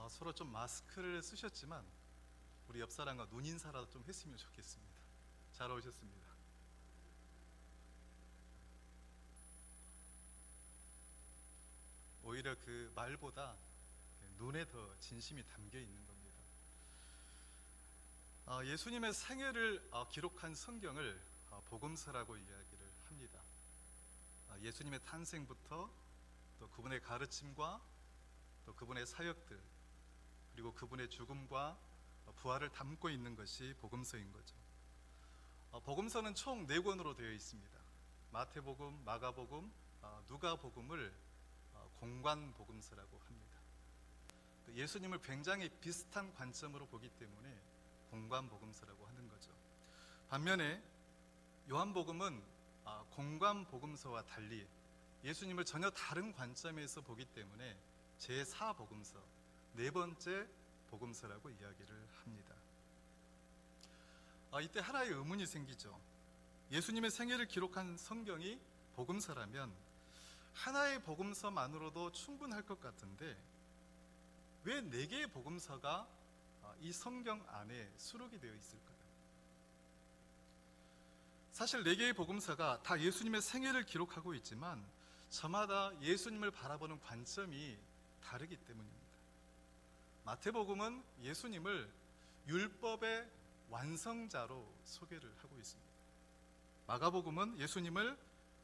서로 좀 마스크를 쓰셨지만 우리 옆 사람과 눈인사라도 좀 했으면 좋겠습니다. 잘 오셨습니다. 오히려 그 말보다 눈에 더 진심이 담겨 있는 겁니다. 예수님의 생애를 기록한 성경을 복음서라고 이야기를 합니다. 예수님의 탄생부터 또 그분의 가르침과 또 그분의 사역들, 그리고 그분의 죽음과 부활을 담고 있는 것이 복음서인 거죠. 복음서는 총 4권으로 되어 있습니다. 마태복음, 마가복음, 누가복음을 공관복음서라고 합니다. 예수님을 굉장히 비슷한 관점으로 보기 때문에 공관복음서라고 하는 거죠. 반면에 요한복음은 공관복음서와 달리 예수님을 전혀 다른 관점에서 보기 때문에 제4복음서, 4번째 복음서라고 이야기를 합니다. 이때 하나의 의문이 생기죠. 예수님의 생애를 기록한 성경이 복음서라면 하나의 복음서만으로도 충분할 것 같은데 왜 4개의 복음서가 이 성경 안에 수록이 되어 있을까요? 사실 4개의 복음서가 다 예수님의 생애를 기록하고 있지만 저마다 예수님을 바라보는 관점이 다르기 때문입니다. 마태복음은 예수님을 율법의 완성자로 소개를 하고 있습니다. 마가복음은 예수님을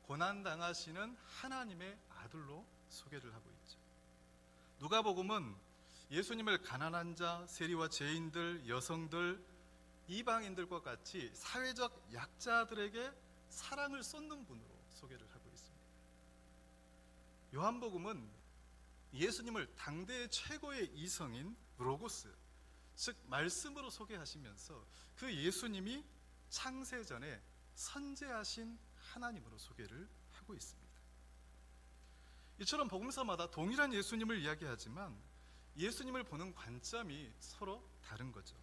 고난당하시는 하나님의 아들로 소개를 하고 있죠. 누가복음은 예수님을 가난한 자, 세리와 죄인들, 여성들, 이방인들과 같이 사회적 약자들에게 사랑을 쏟는 분으로 소개를 하고 있습니다. 요한복음은 예수님을 당대의 최고의 이성인 로고스, 즉 말씀으로 소개하시면서 그 예수님이 창세 전에 선재하신 하나님으로 소개를 하고 있습니다. 이처럼 복음서마다 동일한 예수님을 이야기하지만 예수님을 보는 관점이 서로 다른 거죠.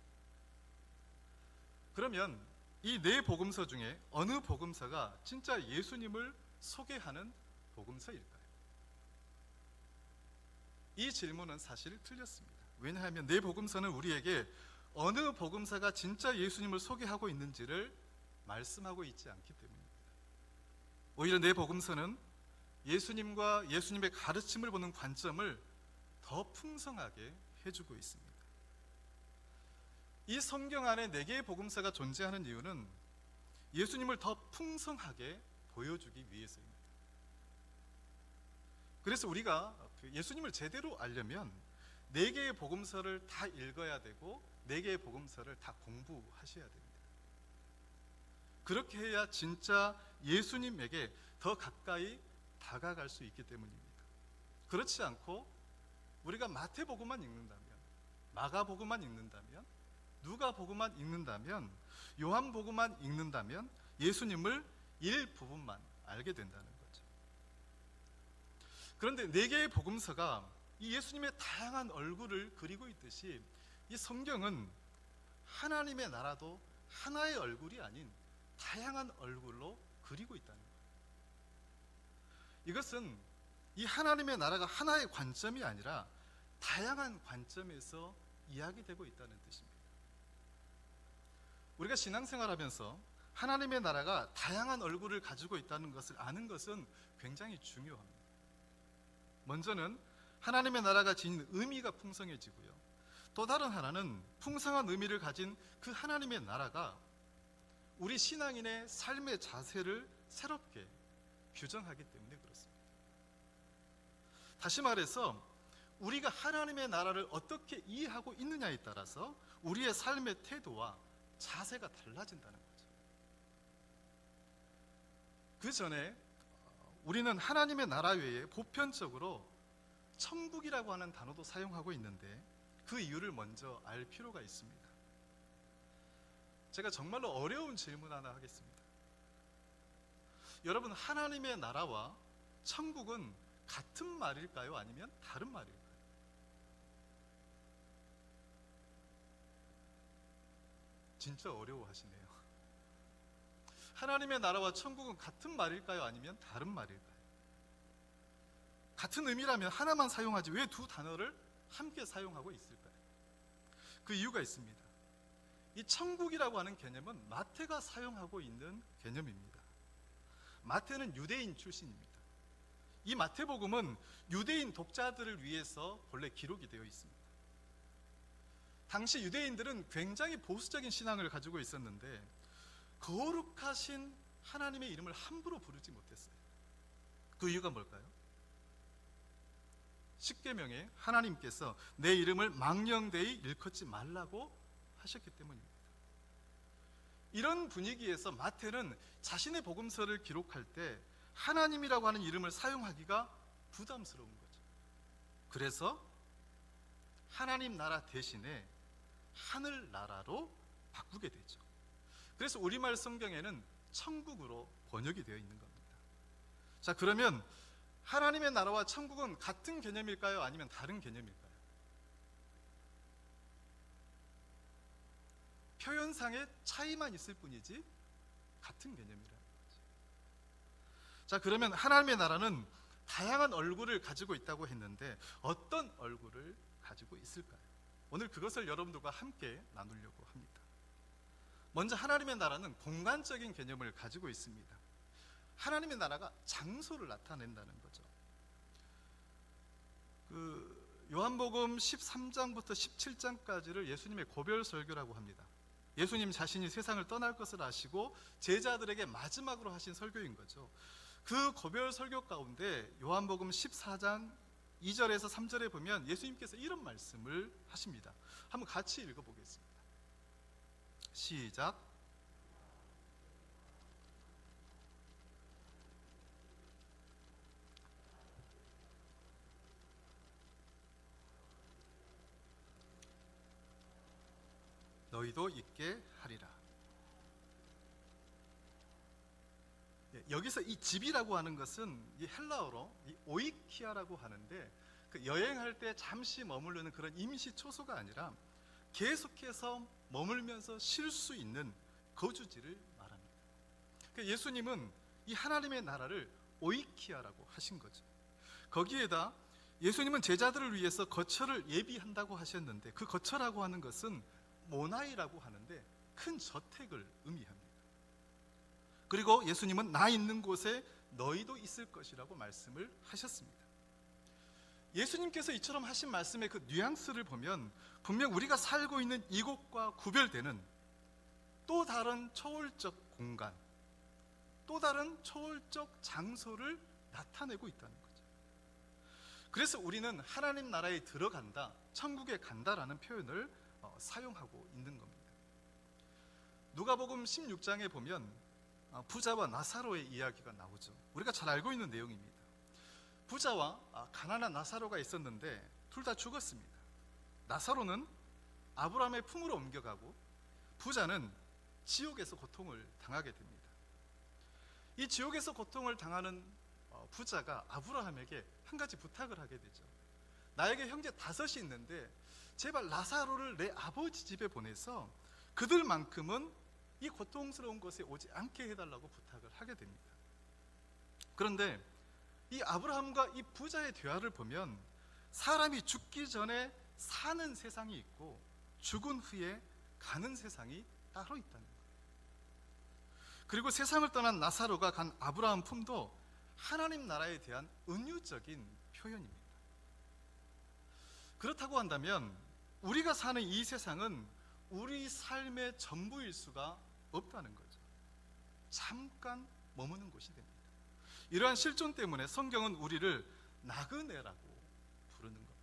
그러면 이 4복음서 중에 어느 복음서가 진짜 예수님을 소개하는 복음서일까요? 이 질문은 사실 틀렸습니다. 왜냐하면 4복음서는 우리에게 어느 복음서가 진짜 예수님을 소개하고 있는지를 말씀하고 있지 않기 때문입니다. 오히려 4복음서는 예수님과 예수님의 가르침을 보는 관점을 더 풍성하게 해주고 있습니다. 이 성경 안에 4개의 복음서가 존재하는 이유는 예수님을 더 풍성하게 보여주기 위해서입니다. 그래서 우리가 예수님을 제대로 알려면 4개의 복음서를 다 읽어야 되고 4개의 복음서를 다 공부하셔야 됩니다. 그렇게 해야 진짜 예수님에게 더 가까이 다가갈 수 있기 때문입니다. 그렇지 않고 우리가 마태복음만 읽는다면, 마가복음만 읽는다면, 누가복음만 읽는다면, 요한복음만 읽는다면 예수님을 일부분만 알게 된다는 거죠. 그런데 4개의 복음서가 이 예수님의 다양한 얼굴을 그리고 있듯이 이 성경은 하나님의 나라도 하나의 얼굴이 아닌 다양한 얼굴로 그리고 있다는 거예요. 이것은 이 하나님의 나라가 하나의 관점이 아니라 다양한 관점에서 이야기되고 있다는 뜻입니다. 우리가 신앙생활하면서 하나님의 나라가 다양한 얼굴을 가지고 있다는 것을 아는 것은 굉장히 중요합니다. 먼저는 하나님의 나라가 지닌 의미가 풍성해지고요. 또 다른 하나는 풍성한 의미를 가진 그 하나님의 나라가 우리 신앙인의 삶의 자세를 새롭게 규정하기 때문에 그렇습니다. 다시 말해서 우리가 하나님의 나라를 어떻게 이해하고 있느냐에 따라서 우리의 삶의 태도와 자세가 달라진다는 거죠. 그 전에 우리는 하나님의 나라 외에 보편적으로 천국이라고 하는 단어도 사용하고 있는데 그 이유를 먼저 알 필요가 있습니다. 제가 정말로 어려운 질문 하나 하겠습니다. 여러분, 하나님의 나라와 천국은 같은 말일까요? 아니면 다른 말일까요? 진짜 어려워하시네요. 하나님의 나라와 천국은 같은 말일까요? 아니면 다른 말일까요? 같은 의미라면 하나만 사용하지 왜 2 단어를 함께 사용하고 있을까요? 그 이유가 있습니다. 이 천국이라고 하는 개념은 마태가 사용하고 있는 개념입니다. 마태는 유대인 출신입니다. 이 마태복음은 유대인 독자들을 위해서 본래 기록이 되어 있습니다. 당시 유대인들은 굉장히 보수적인 신앙을 가지고 있었는데 거룩하신 하나님의 이름을 함부로 부르지 못했어요. 그 이유가 뭘까요? 십계명에 하나님께서 내 이름을 망령되이 일컫지 말라고 하셨기 때문입니다. 이런 분위기에서 마태는 자신의 복음서를 기록할 때 하나님이라고 하는 이름을 사용하기가 부담스러운 거죠. 그래서 하나님 나라 대신에 하늘나라로 바꾸게 되죠. 그래서 우리말 성경에는 천국으로 번역이 되어 있는 겁니다. 자, 그러면 하나님의 나라와 천국은 같은 개념일까요? 아니면 다른 개념일까요? 표현상의 차이만 있을 뿐이지 같은 개념이라는 거죠. 자, 그러면 하나님의 나라는 다양한 얼굴을 가지고 있다고 했는데 어떤 얼굴을 가지고 있을까요? 오늘 그것을 여러분들과 함께 나누려고 합니다. 먼저 하나님의 나라는 공간적인 개념을 가지고 있습니다. 하나님의 나라가 장소를 나타낸다는 거죠. 요한복음 13장부터 17장까지를 예수님의 고별 설교라고 합니다. 예수님 자신이 세상을 떠날 것을 아시고 제자들에게 마지막으로 하신 설교인 거죠. 그 고별 설교 가운데 요한복음 14장 2절에서 3절에 보면 예수님께서 이런 말씀을 하십니다. 한번 같이 읽어보겠습니다. 시작. 너희도 있게 하리라. 여기서 이 집이라고 하는 것은 이 헬라어로 이 오이키아라고 하는데 그 여행할 때 잠시 머무르는 그런 임시 초소가 아니라 계속해서 머물면서 쉴 수 있는 거주지를 말합니다. 예수님은 이 하나님의 나라를 오이키아라고 하신 거죠. 거기에다 예수님은 제자들을 위해서 거처를 예비한다고 하셨는데 그 거처라고 하는 것은 모나이라고 하는데 큰 저택을 의미합니다. 그리고 예수님은 나 있는 곳에 너희도 있을 것이라고 말씀을 하셨습니다. 예수님께서 이처럼 하신 말씀의 그 뉘앙스를 보면 분명 우리가 살고 있는 이곳과 구별되는 또 다른 초월적 공간, 또 다른 초월적 장소를 나타내고 있다는 거죠. 그래서 우리는 하나님 나라에 들어간다, 천국에 간다라는 표현을 사용하고 있는 겁니다. 누가복음 16장에 보면 부자와 나사로의 이야기가 나오죠. 우리가 잘 알고 있는 내용입니다. 부자와 가난한 나사로가 있었는데 둘 다 죽었습니다. 나사로는 아브라함의 품으로 옮겨가고 부자는 지옥에서 고통을 당하게 됩니다. 이 지옥에서 고통을 당하는 부자가 아브라함에게 한 가지 부탁을 하게 되죠. 나에게 형제 5이 있는데 제발 나사로를 내 아버지 집에 보내서 그들만큼은 이 고통스러운 곳에 오지 않게 해달라고 부탁을 하게 됩니다. 그런데 이 아브라함과 이 부자의 대화를 보면 사람이 죽기 전에 사는 세상이 있고 죽은 후에 가는 세상이 따로 있다는 거예요. 그리고 세상을 떠난 나사로가 간 아브라함 품도 하나님 나라에 대한 은유적인 표현입니다. 그렇다고 한다면 우리가 사는 이 세상은 우리 삶의 전부일 수가 없다는 거죠. 잠깐 머무는 곳이 됩니다. 이러한 실존 때문에 성경은 우리를 나그네라고 부르는 겁니다.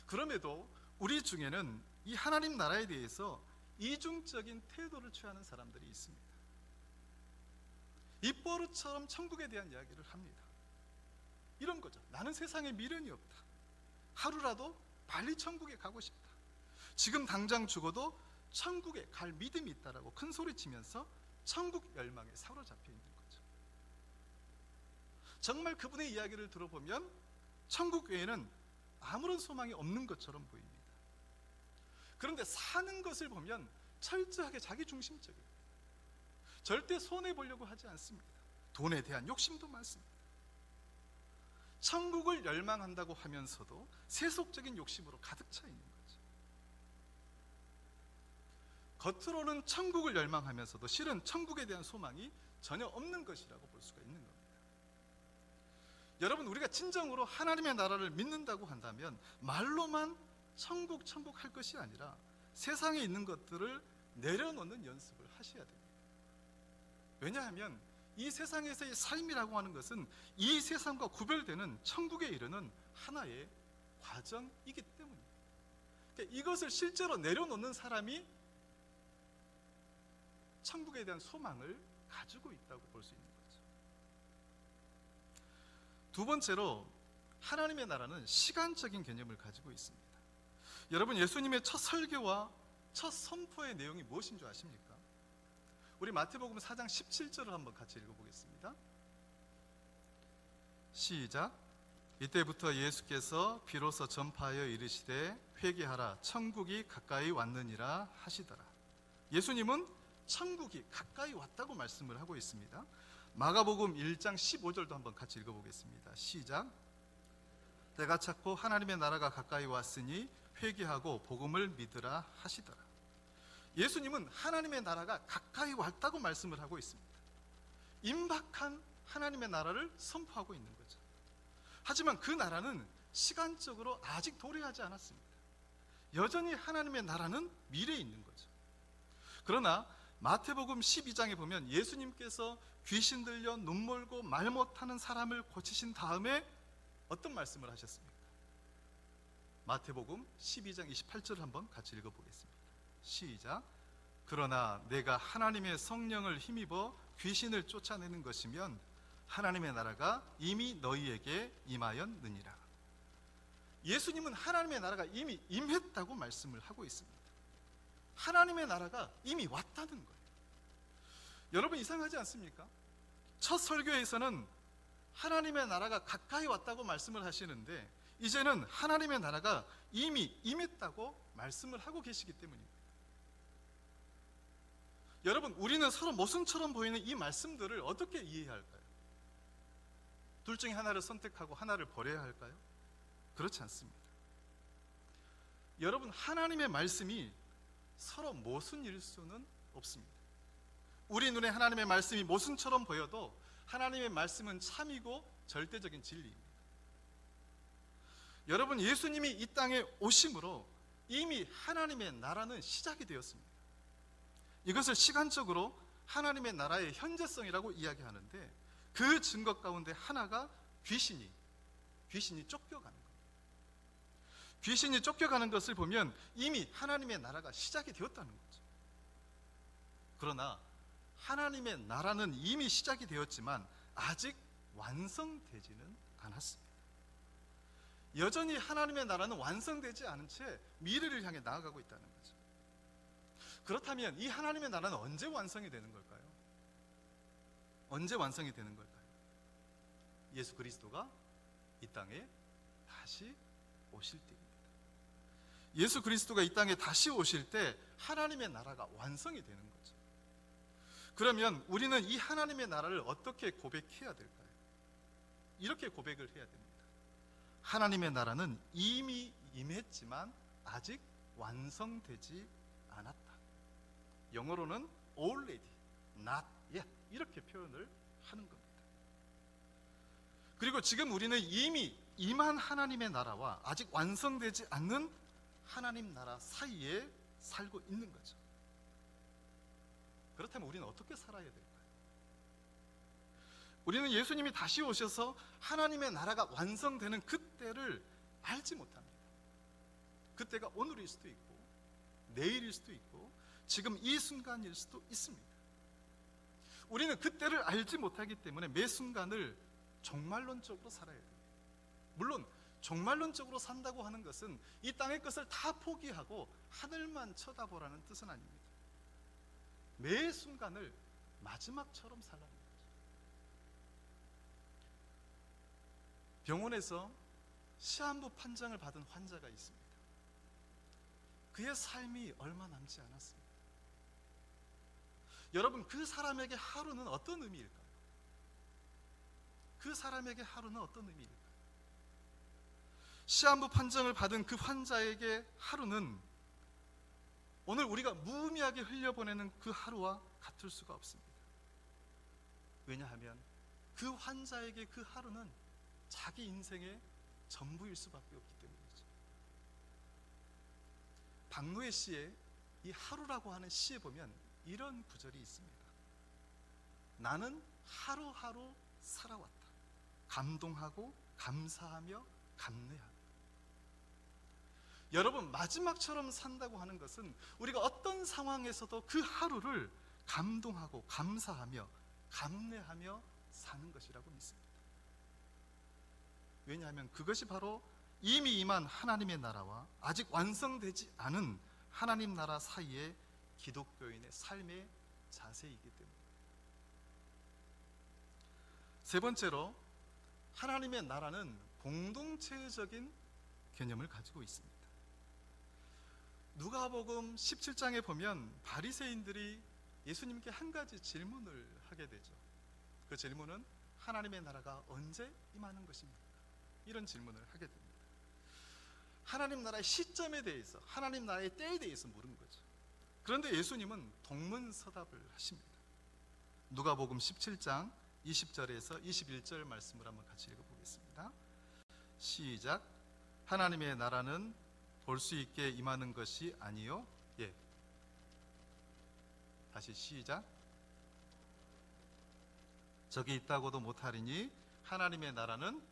그럼에도 우리 중에는 이 하나님 나라에 대해서 이중적인 태도를 취하는 사람들이 있습니다. 입버릇처럼 천국에 대한 이야기를 합니다. 이런 거죠. 나는 세상에 미련이 없다. 하루라도 빨리 천국에 가고 싶다. 지금 당장 죽어도 천국에 갈 믿음이 있다라고 큰 소리치면서 천국 열망에 사로잡혀 있는 거죠. 정말 그분의 이야기를 들어보면 천국 외에는 아무런 소망이 없는 것처럼 보입니다. 그런데 사는 것을 보면 철저하게 자기중심적입니다. 절대 손해보려고 하지 않습니다. 돈에 대한 욕심도 많습니다. 천국을 열망한다고 하면서도 세속적인 욕심으로 가득 차 있는 거죠. 겉으로는 천국을 열망하면서도 실은 천국에 대한 소망이 전혀 없는 것이라고 볼 수가 있는 겁니다. 여러분, 우리가 진정으로 하나님의 나라를 믿는다고 한다면 말로만 천국 할 것이 아니라 세상에 있는 것들을 내려놓는 연습을 하셔야 됩니다. 왜냐하면 이 세상에서의 삶이라고 하는 것은 이 세상과 구별되는 천국에 이르는 하나의 과정이기 때문입니다. 그러니까 이것을 실제로 내려놓는 사람이 천국에 대한 소망을 가지고 있다고 볼 수 있는 거죠. 두 번째로, 하나님의 나라는 시간적인 개념을 가지고 있습니다. 여러분, 예수님의 첫 설교와 첫 선포의 내용이 무엇인 줄 아십니까? 우리 마태복음 4장 17절을 한번 같이 읽어보겠습니다. 시작. 이때부터 예수께서 비로소 전파하여 이르시되 회개하라, 천국이 가까이 왔느니라 하시더라. 예수님은 천국이 가까이 왔다고 말씀을 하고 있습니다. 마가복음 1장 15절도 한번 같이 읽어보겠습니다. 시작. 때가 찼고 하나님의 나라가 가까이 왔으니 회개하고 복음을 믿으라 하시더라. 예수님은 하나님의 나라가 가까이 왔다고 말씀을 하고 있습니다. 임박한 하나님의 나라를 선포하고 있는 거죠. 하지만 그 나라는 시간적으로 아직 도래하지 않았습니다. 여전히 하나님의 나라는 미래에 있는 거죠. 그러나 마태복음 12장에 보면 예수님께서 귀신 들려 눈 멀고 말 못하는 사람을 고치신 다음에 어떤 말씀을 하셨습니까? 마태복음 12장 28절을 한번 같이 읽어보겠습니다. 시작. 그러나 내가 하나님의 성령을 힘입어 귀신을 쫓아내는 것이면 하나님의 나라가 이미 너희에게 임하였느니라. 예수님은 하나님의 나라가 이미 임했다고 말씀을 하고 있습니다. 하나님의 나라가 이미 왔다는 거예요. 여러분, 이상하지 않습니까? 첫 설교에서는 하나님의 나라가 가까이 왔다고 말씀을 하시는데 이제는 하나님의 나라가 이미 임했다고 말씀을 하고 계시기 때문입니다. 여러분, 우리는 서로 모순처럼 보이는 이 말씀들을 어떻게 이해해야 할까요? 둘 중에 하나를 선택하고 하나를 버려야 할까요? 그렇지 않습니다. 여러분, 하나님의 말씀이 서로 모순일 수는 없습니다. 우리 눈에 하나님의 말씀이 모순처럼 보여도 하나님의 말씀은 참이고 절대적인 진리입니다. 여러분, 예수님이 이 땅에 오심으로 이미 하나님의 나라는 시작이 되었습니다. 이것을 시간적으로 하나님의 나라의 현재성이라고 이야기하는데 그 증거 가운데 하나가 귀신이 쫓겨가는 겁니다. 귀신이 쫓겨가는 것을 보면 이미 하나님의 나라가 시작이 되었다는 거죠. 그러나 하나님의 나라는 이미 시작이 되었지만 아직 완성되지는 않았습니다. 여전히 하나님의 나라는 완성되지 않은 채 미래를 향해 나아가고 있다는 거죠. 그렇다면 이 하나님의 나라는 언제 완성이 되는 걸까요? 언제 완성이 되는 걸까요? 예수 그리스도가 이 땅에 다시 오실 때입니다. 예수 그리스도가 이 땅에 다시 오실 때 하나님의 나라가 완성이 되는 거죠. 그러면 우리는 이 하나님의 나라를 어떻게 고백해야 될까요? 이렇게 고백을 해야 됩니다. 하나님의 나라는 이미 임했지만 아직 완성되지 않았다. 영어로는 already, not yet 이렇게 표현을 하는 겁니다. 그리고 지금 우리는 이미 임한 하나님의 나라와 아직 완성되지 않는 하나님 나라 사이에 살고 있는 거죠. 그렇다면 우리는 어떻게 살아야 될까요? 우리는 예수님이 다시 오셔서 하나님의 나라가 완성되는 그때를 알지 못합니다. 그때가 오늘일 수도 있고 내일일 수도 있고 지금 이 순간일 수도 있습니다. 우리는 그때를 알지 못하기 때문에 매 순간을 종말론적으로 살아야 됩니다. 물론 종말론적으로 산다고 하는 것은 이 땅의 것을 다 포기하고 하늘만 쳐다보라는 뜻은 아닙니다. 매 순간을 마지막처럼 살라는 거죠. 병원에서 시한부 판정을 받은 환자가 있습니다. 그의 삶이 얼마 남지 않았습니다. 여러분, 그 사람에게 하루는 어떤 의미일까요? 그 사람에게 하루는 어떤 의미일까요? 시한부 판정을 받은 그 환자에게 하루는 오늘 우리가 무의미하게 흘려보내는 그 하루와 같을 수가 없습니다. 왜냐하면 그 환자에게 그 하루는 자기 인생의 전부일 수밖에 없기 때문이죠. 박노해 시의 이 하루라고 하는 시에 보면 이런 구절이 있습니다. 나는 하루하루 살아왔다. 감동하고 감사하며 감내하며. 여러분, 마지막처럼 산다고 하는 것은 우리가 어떤 상황에서도 그 하루를 감동하고 감사하며 감내하며 사는 것이라고 믿습니다. 왜냐하면 그것이 바로 이미 임한 하나님의 나라와 아직 완성되지 않은 하나님 나라 사이의 기독교인의 삶의 자세이기 때문입니다. 세 번째로, 하나님의 나라는 공동체적인 개념을 가지고 있습니다. 누가복음 17장에 보면 바리새인들이 예수님께 한 가지 질문을 하게 되죠. 그 질문은 하나님의 나라가 언제 임하는 것입니까? 이런 질문을 하게 됩니다. 하나님 나라의 시점에 대해서, 하나님 나라의 때에 대해서 물은 거죠. 그런데 예수님은 동문서답을 하십니다. 누가복음 17장 20절에서 21절 말씀을 한번 같이 읽어보겠습니다. 시작. 하나님의 나라는 볼 수 있게 임하는 것이 아니요. 예. 다시 시작. 저기 있다고도 못하리니 하나님의 나라는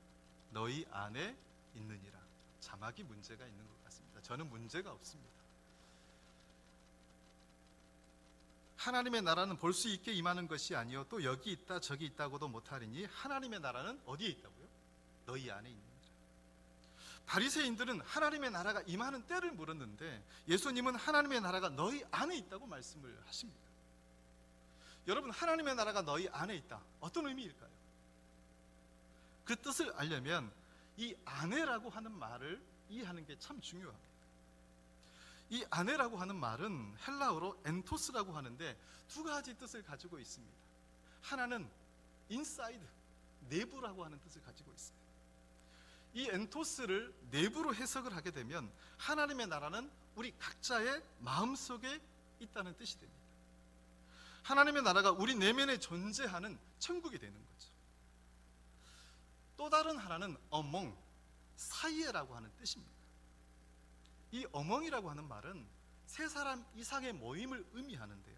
너희 안에 있느니라. 자막이 문제가 있는 것 같습니다. 저는 문제가 없습니다. 하나님의 나라는 볼 수 있게 임하는 것이 아니요 또 여기 있다 저기 있다고도 못하리니 하나님의 나라는 어디에 있다고요? 너희 안에 있느니라. 바리새인들은 하나님의 나라가 임하는 때를 물었는데 예수님은 하나님의 나라가 너희 안에 있다고 말씀을 하십니다. 여러분, 하나님의 나라가 너희 안에 있다, 어떤 의미일까요? 그 뜻을 알려면 이 안에라고 하는 말을 이해하는 게 참 중요합니다. 이 안에라고 하는 말은 헬라어로 엔토스라고 하는데 두 가지 뜻을 가지고 있습니다. 하나는 인사이드, 내부라고 하는 뜻을 가지고 있어요. 이 엔토스를 내부로 해석을 하게 되면 하나님의 나라는 우리 각자의 마음속에 있다는 뜻이 됩니다. 하나님의 나라가 우리 내면에 존재하는 천국이 되는 거죠. 또 다른 하나는 어몽, 사이에라고 하는 뜻입니다. 이 어몽이라고 하는 말은 세 사람 이상의 모임을 의미하는데요,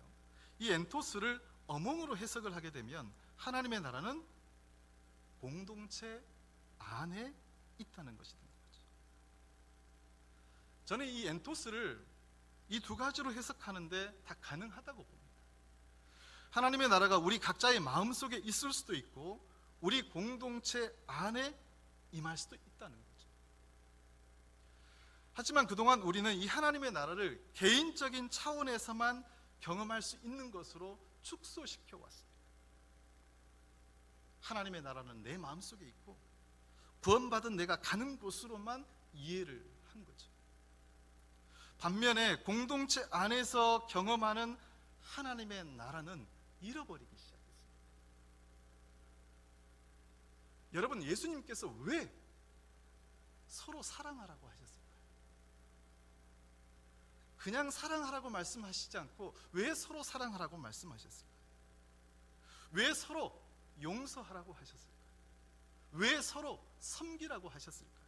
이 엔토스를 어몽으로 해석을 하게 되면 하나님의 나라는 공동체 안에 있다는 것이 되는 거죠. 저는 이 엔토스를 이 두 가지로 해석하는데 다 가능하다고 봅니다. 하나님의 나라가 우리 각자의 마음속에 있을 수도 있고 우리 공동체 안에 임할 수도 있다는 거죠. 하지만 그동안 우리는 이 하나님의 나라를 개인적인 차원에서만 경험할 수 있는 것으로 축소시켜 왔습니다. 하나님의 나라는 내 마음속에 있고 구원받은 내가 가는 곳으로만 이해를 한 거죠. 반면에 공동체 안에서 경험하는 하나님의 나라는 잃어버리기 시작했습니다. 여러분, 예수님께서 왜 서로 사랑하라고 하셨을까요? 그냥 사랑하라고 말씀하시지 않고 왜 서로 사랑하라고 말씀하셨을까요? 왜 서로 용서하라고 하셨을까요? 왜 서로 섬기라고 하셨을까요?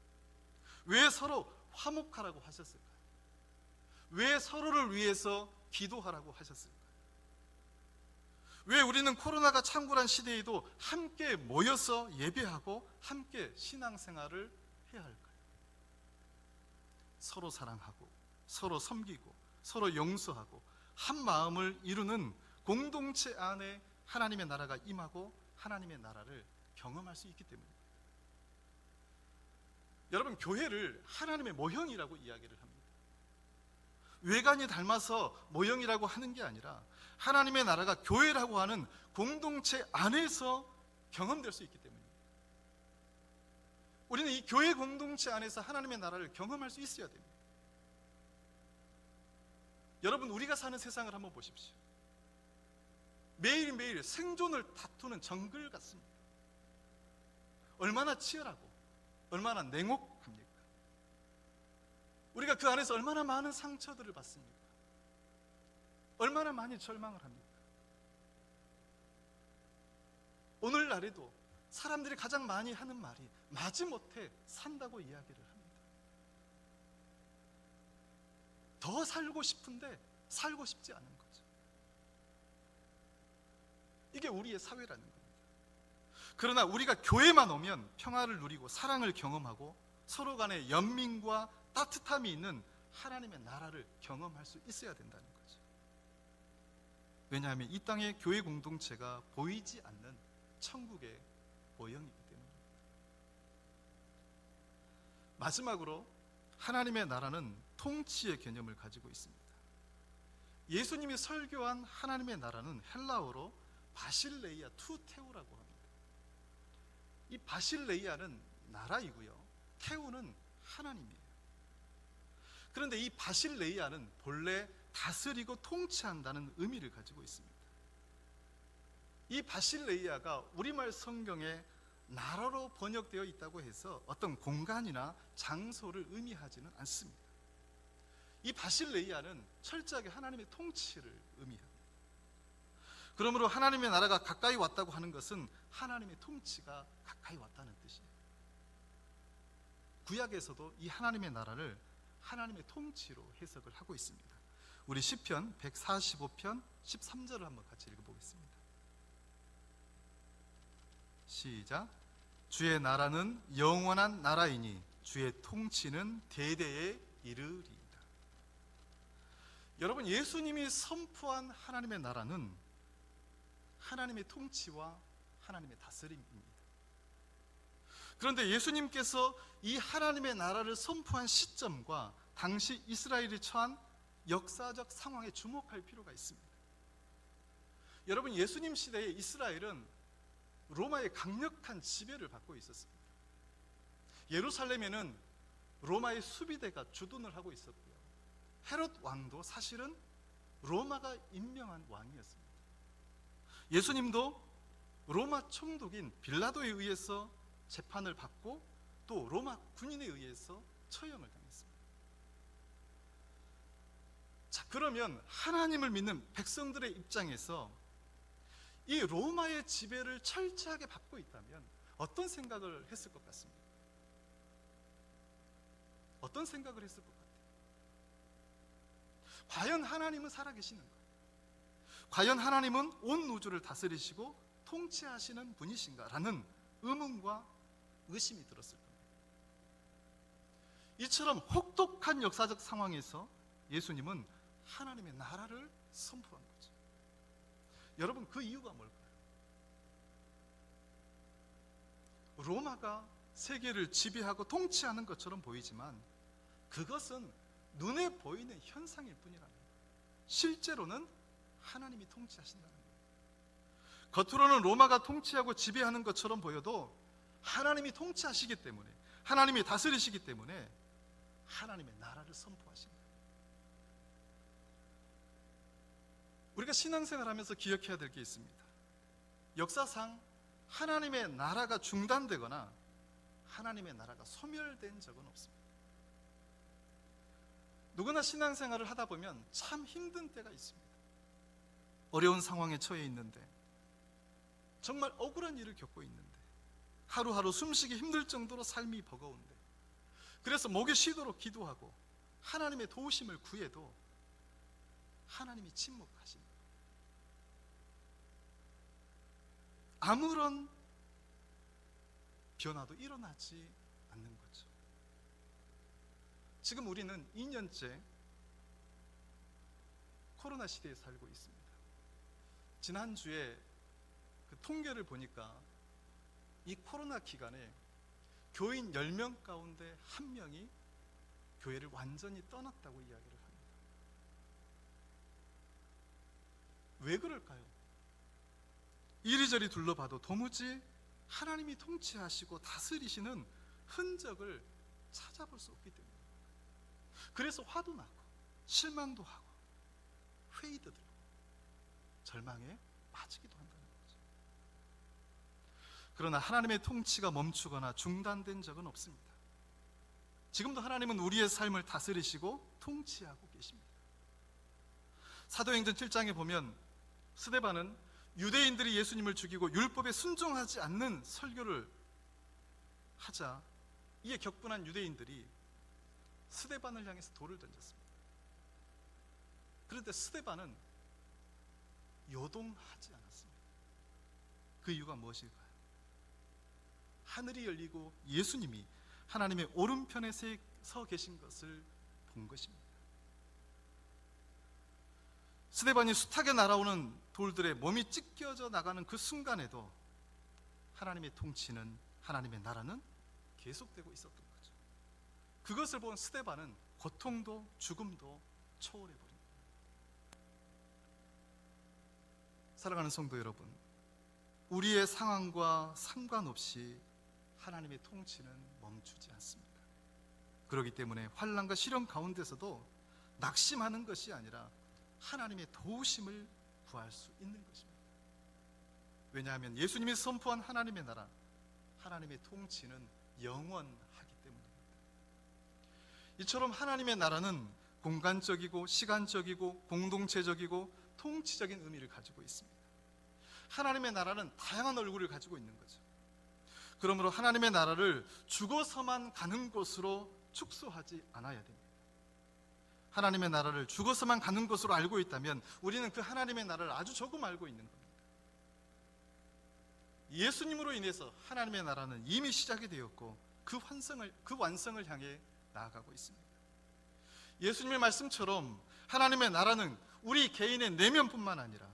왜 서로 화목하라고 하셨을까요? 왜 서로를 위해서 기도하라고 하셨을까요? 왜 우리는 코로나가 창궐한 시대에도 함께 모여서 예배하고 함께 신앙생활을 해야 할까요? 서로 사랑하고 서로 섬기고 서로 용서하고 한 마음을 이루는 공동체 안에 하나님의 나라가 임하고 하나님의 나라를 경험할 수 있기 때문입니다. 여러분, 교회를 하나님의 모형이라고 이야기를 합니다. 외관이 닮아서 모형이라고 하는 게 아니라 하나님의 나라가 교회라고 하는 공동체 안에서 경험될 수 있기 때문입니다. 우리는 이 교회 공동체 안에서 하나님의 나라를 경험할 수 있어야 됩니다. 여러분, 우리가 사는 세상을 한번 보십시오. 매일매일 생존을 다투는 정글 같습니다. 얼마나 치열하고 얼마나 냉혹합니까? 그 안에서 얼마나 많은 상처들을 받습니까? 얼마나 많이 절망을 합니까? 오늘날에도 사람들이 가장 많이 하는 말이 마지못해 산다고 이야기를 합니다. 더 살고 싶은데 살고 싶지 않은 거죠. 이게 우리의 사회라는 겁니다. 그러나 우리가 교회만 오면 평화를 누리고 사랑을 경험하고 서로 간에 연민과 따뜻함이 있는 하나님의 나라를 경험할 수 있어야 된다는 거죠. 왜냐하면 이 땅의 교회 공동체가 보이지 않는 천국의 모형이기 때문입니다. 마지막으로 하나님의 나라는 통치의 개념을 가지고 있습니다. 예수님이 설교한 하나님의 나라는 헬라어로 바실레이아 투테우라고 합니다. 이 바실레이아는 나라이고요, 테우는 하나님이에요. 그런데 이 바실레이아는 본래 다스리고 통치한다는 의미를 가지고 있습니다. 이 바실레이아가 우리말 성경에 나라로 번역되어 있다고 해서 어떤 공간이나 장소를 의미하지는 않습니다. 이 바실레이아는 철저하게 하나님의 통치를 의미합니다. 그러므로 하나님의 나라가 가까이 왔다고 하는 것은 하나님의 통치가 가까이 왔다는 뜻이에요. 구약에서도 이 하나님의 나라를 하나님의 통치로 해석을 하고 있습니다. 우리 시편 145편 13절을 한번 같이 읽어보겠습니다. 시작. 주의 나라는 영원한 나라이니 주의 통치는 대대에 이르리이다. 여러분, 예수님이 선포한 하나님의 나라는 하나님의 통치와 하나님의 다스림입니다. 그런데 예수님께서 이 하나님의 나라를 선포한 시점과 당시 이스라엘이 처한 역사적 상황에 주목할 필요가 있습니다. 여러분, 예수님 시대에 이스라엘은 로마의 강력한 지배를 받고 있었습니다. 예루살렘에는 로마의 수비대가 주둔을 하고 있었고요, 헤롯 왕도 사실은 로마가 임명한 왕이었습니다. 예수님도 로마 총독인 빌라도에 의해서 재판을 받고 또 로마 군인에 의해서 처형을 당했습니다. 자, 그러면 하나님을 믿는 백성들의 입장에서 이 로마의 지배를 철저하게 받고 있다면 어떤 생각을 했을 것 같습니까? 어떤 생각을 했을 것 같아요? 과연 하나님은 살아계시는가? 과연 하나님은 온 우주를 다스리시고 통치하시는 분이신가? 라는 의문과 의심이 들었을 겁니다. 이처럼 혹독한 역사적 상황에서 예수님은 하나님의 나라를 선포한 거죠. 여러분, 그 이유가 뭘까요? 로마가 세계를 지배하고 통치하는 것처럼 보이지만 그것은 눈에 보이는 현상일 뿐이랍니다. 실제로는 하나님이 통치하신다는 거예요. 겉으로는 로마가 통치하고 지배하는 것처럼 보여도 하나님이 통치하시기 때문에, 하나님이 다스리시기 때문에 하나님의 나라를 선포하십니다. 우리가 신앙생활하면서 기억해야 될 게 있습니다. 역사상 하나님의 나라가 중단되거나 하나님의 나라가 소멸된 적은 없습니다. 누구나 신앙생활을 하다 보면 참 힘든 때가 있습니다. 어려운 상황에 처해 있는데, 정말 억울한 일을 겪고 있는데, 하루하루 숨쉬기 힘들 정도로 삶이 버거운데, 그래서 목이 쉬도록 기도하고 하나님의 도우심을 구해도 하나님이 침묵하십니다. 아무런 변화도 일어나지 않는 거죠. 지금 우리는 2년째 코로나 시대에 살고 있습니다. 지난주에 그 통계를 보니까 이 코로나 기간에 교인 10명 가운데 1명이 교회를 완전히 떠났다고 이야기를 합니다. 왜 그럴까요? 이리저리 둘러봐도 도무지 하나님이 통치하시고 다스리시는 흔적을 찾아볼 수 없기 때문입니다. 그래서 화도 나고 실망도 하고 회의도 들고 절망에 빠지기도 한다는 거죠. 그러나 하나님의 통치가 멈추거나 중단된 적은 없습니다. 지금도 하나님은 우리의 삶을 다스리시고 통치하고 계십니다. 사도행전 7장에 보면 스데반은 유대인들이 예수님을 죽이고 율법에 순종하지 않는 설교를 하자 이에 격분한 유대인들이 스데반을 향해서 돌을 던졌습니다. 그런데 스데반은 요동하지 않았습니다. 그 이유가 무엇일까요? 하늘이 열리고 예수님이 하나님의 오른편에 서 계신 것을 본 것입니다. 스데반이 숱하게 날아오는 돌들에 몸이 찢겨져 나가는 그 순간에도 하나님의 통치는, 하나님의 나라는 계속되고 있었던 거죠. 그것을 본 스데반은 고통도 죽음도 초월해버립니다. 사랑하는 성도 여러분, 우리의 상황과 상관없이 하나님의 통치는 멈추지 않습니다. 그렇기 때문에 환난과 시련 가운데서도 낙심하는 것이 아니라 하나님의 도우심을 구할 수 있는 것입니다. 왜냐하면 예수님이 선포한 하나님의 나라, 하나님의 통치는 영원하기 때문입니다. 이처럼 하나님의 나라는 공간적이고 시간적이고 공동체적이고 통치적인 의미를 가지고 있습니다. 하나님의 나라는 다양한 얼굴을 가지고 있는 거죠. 그러므로 하나님의 나라를 죽어서만 가는 곳으로 축소하지 않아야 됩니다. 하나님의 나라를 죽어서만 가는 것으로 알고 있다면 우리는 그 하나님의 나라를 아주 조금 알고 있는 겁니다. 예수님으로 인해서 하나님의 나라는 이미 시작이 되었고 그 완성을 향해 나아가고 있습니다. 예수님의 말씀처럼 하나님의 나라는 우리 개인의 내면뿐만 아니라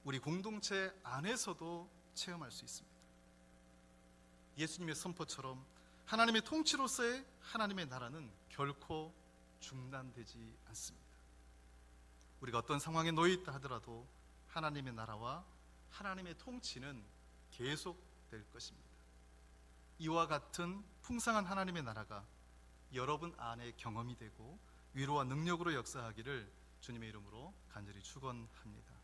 우리 공동체 안에서도 체험할 수 있습니다. 예수님의 선포처럼 하나님의 통치로서의 하나님의 나라는 결코 중단되지 않습니다. 우리가 어떤 상황에 놓여 있다 하더라도 하나님의 나라와 하나님의 통치는 계속될 것입니다. 이와 같은 풍성한 하나님의 나라가 여러분 안에 경험이 되고 위로와 능력으로 역사하기를 주님의 이름으로 간절히 축원합니다.